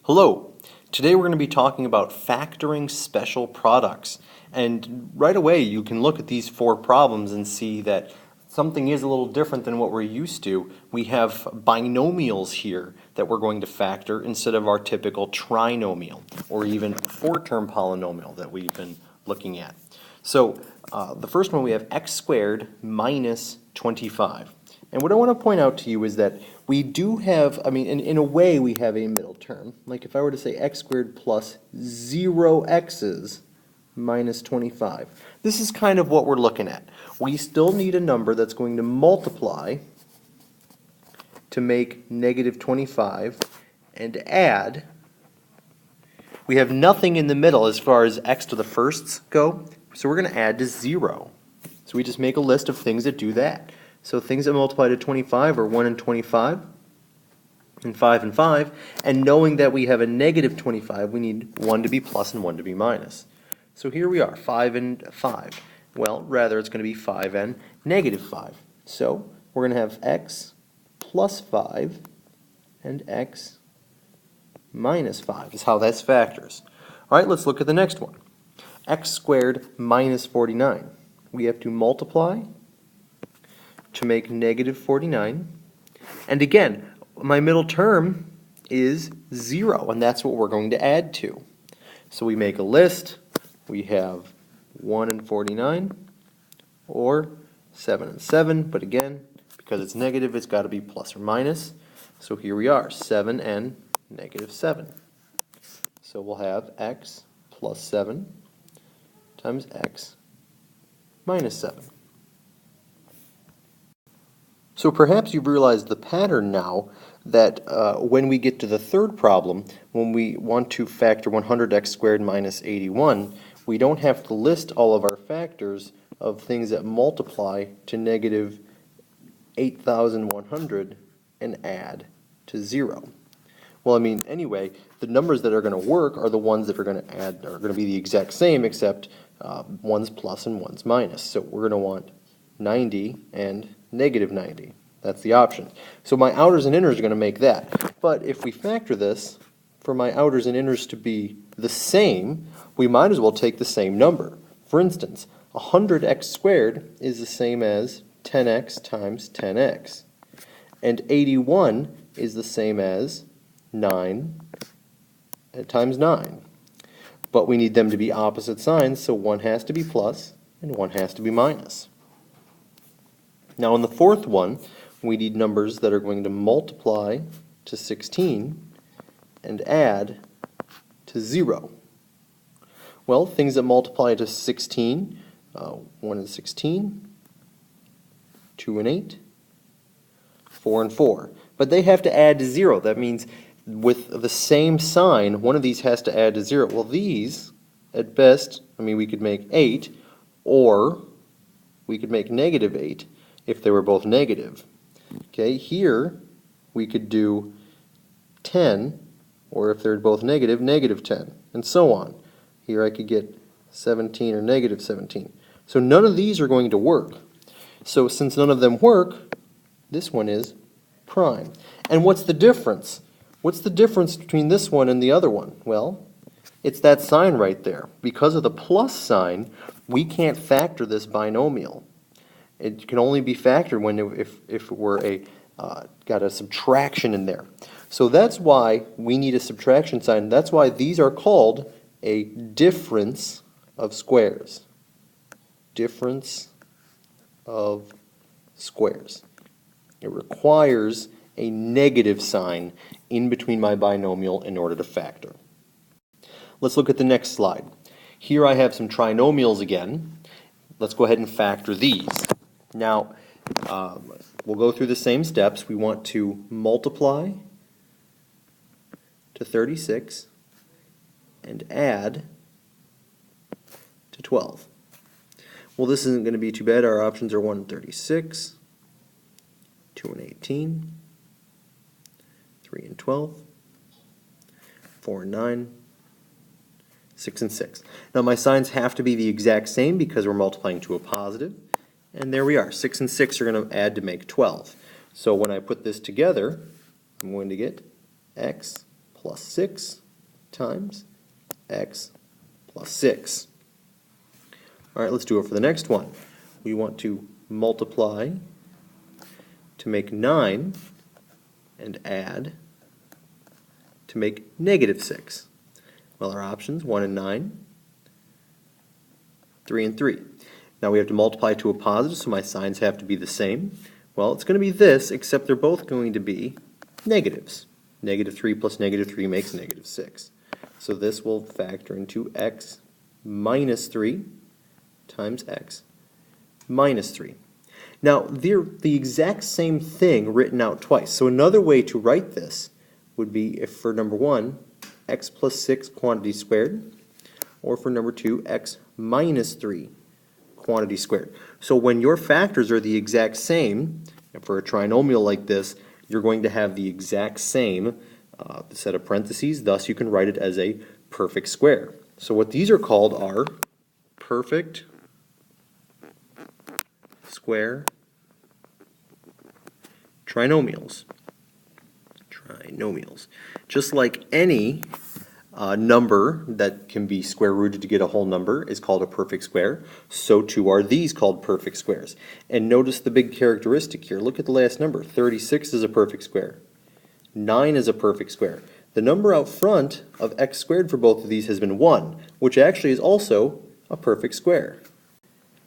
Hello. Today we're going to be talking about factoring special products. And right away you can look at these four problems and see that something is a little different than what we're used to. We have binomials here that we're going to factor instead of our typical trinomial or even four-term polynomial that we've been looking at. So the first one we have x squared minus 25. And what I want to point out to you is that we do have, in a way we have a middle term. Like if I were to say x squared plus 0x's minus 25. This is kind of what we're looking at. We still need a number that's going to multiply to make negative 25 and add. We have nothing in the middle as far as x to the firsts go, so we're going to add to 0. So we just make a list of things that do that. So things that multiply to 25 are 1 and 25, and 5 and 5, and knowing that we have a negative 25, we need 1 to be plus and 1 to be minus. So here we are, 5 and 5. Well, rather it's going to be 5 and negative 5. So we're going to have x plus 5 and x minus 5 is how that factors. All right, let's look at the next one. X squared minus 49. We have to multiply to make negative 49. And again, my middle term is 0, and that's what we're going to add to. So we make a list. We have 1 and 49, or 7 and 7, but again, because it's negative, it's got to be plus or minus. So here we are, 7 and negative 7. So we'll have x plus 7 times x minus 7. So perhaps you've realized the pattern now that when we get to the third problem, when we want to factor 100x squared minus 81, we don't have to list all of our factors of things that multiply to negative 8,100 and add to 0. Well, anyway, the numbers that are going to work are the ones that are going to add, are going to be the exact same, except one's plus and one's minus. So we're going to want 90 and negative 90. That's the option. So my outers and inners are going to make that. But if we factor this, for my outers and inners to be the same, we might as well take the same number. For instance, 100x squared is the same as 10x times 10x. And 81 is the same as 9 times 9. But we need them to be opposite signs, so one has to be plus and one has to be minus. Now in the fourth one, we need numbers that are going to multiply to 16 and add to 0. Well, things that multiply to 16, 1 and 16, 2 and 8, 4 and 4. But they have to add to 0. That means with the same sign, one of these has to add to 0. Well, these, at best, we could make 8, or we could make negative 8. If they were both negative. Okay, here we could do 10, or if they're both negative, negative 10, and so on. Here I could get 17 or negative 17. So none of these are going to work. So since none of them work, this one is prime. And what's the difference? What's the difference between this one and the other one? Well, it's that sign right there. Because of the plus sign, we can't factor this binomial. It can only be factored when if it were got a subtraction in there. So that's why we need a subtraction sign. That's why these are called a difference of squares. Difference of squares. It requires a negative sign in between my binomial in order to factor. Let's look at the next slide. Here I have some trinomials again. Let's go ahead and factor these. Now, we'll go through the same steps. We want to multiply to 36 and add to 12. Well, this isn't going to be too bad. Our options are 1 and 36, 2 and 18, 3 and 12, 4 and 9, 6 and 6. Now, my signs have to be the exact same because we're multiplying to a positive. And there we are. 6 and 6 are going to add to make 12. So when I put this together, I'm going to get x plus 6 times x plus 6. All right, let's do it for the next one. We want to multiply to make 9 and add to make negative 6. Well, our options, 1 and 9, 3 and 3. Now we have to multiply to a positive, so my signs have to be the same. Well, it's going to be this, except they're both going to be negatives. Negative 3 plus negative 3 makes negative 6. So this will factor into x minus 3 times x minus 3. Now, they're the exact same thing written out twice. So another way to write this would be if for number 1, x plus 6 quantity squared, or for number 2, x minus 3 quantity squared. So when your factors are the exact same, and for a trinomial like this, you're going to have the exact same set of parentheses, thus you can write it as a perfect square. So what these are called are perfect square trinomials. Just like any number that can be square rooted to get a whole number is called a perfect square, so too are these called perfect squares. And notice the big characteristic here. Look at the last number. 36 is a perfect square. 9 is a perfect square. The number out front of x squared for both of these has been 1, which actually is also a perfect square.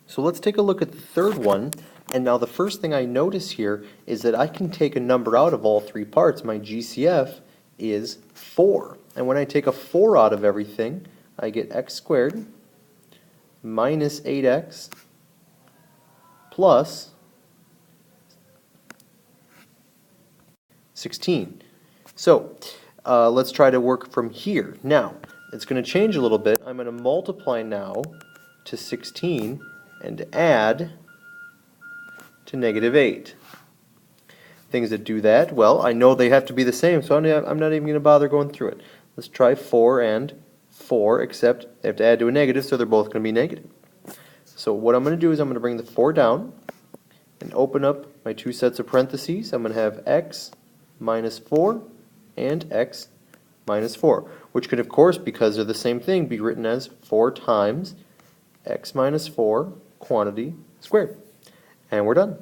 So let's take a look at the third one. And now the first thing I notice here is that I can take a number out of all three parts. My GCF is 4. And when I take a 4 out of everything, I get x squared minus 8x plus 16. So let's try to work from here. Now, it's going to change a little bit. I'm going to multiply now to 16 and add to negative 8. Things that do that, well, I know they have to be the same, so I'm not even going to bother going through it. Let's try 4 and 4, except they have to add to a negative, so they're both going to be negative. So what I'm going to do is I'm going to bring the 4 down and open up my two sets of parentheses. I'm going to have x minus 4 and x minus 4, which could, of course, because they're the same thing, be written as 4 times x minus 4 quantity squared. And we're done.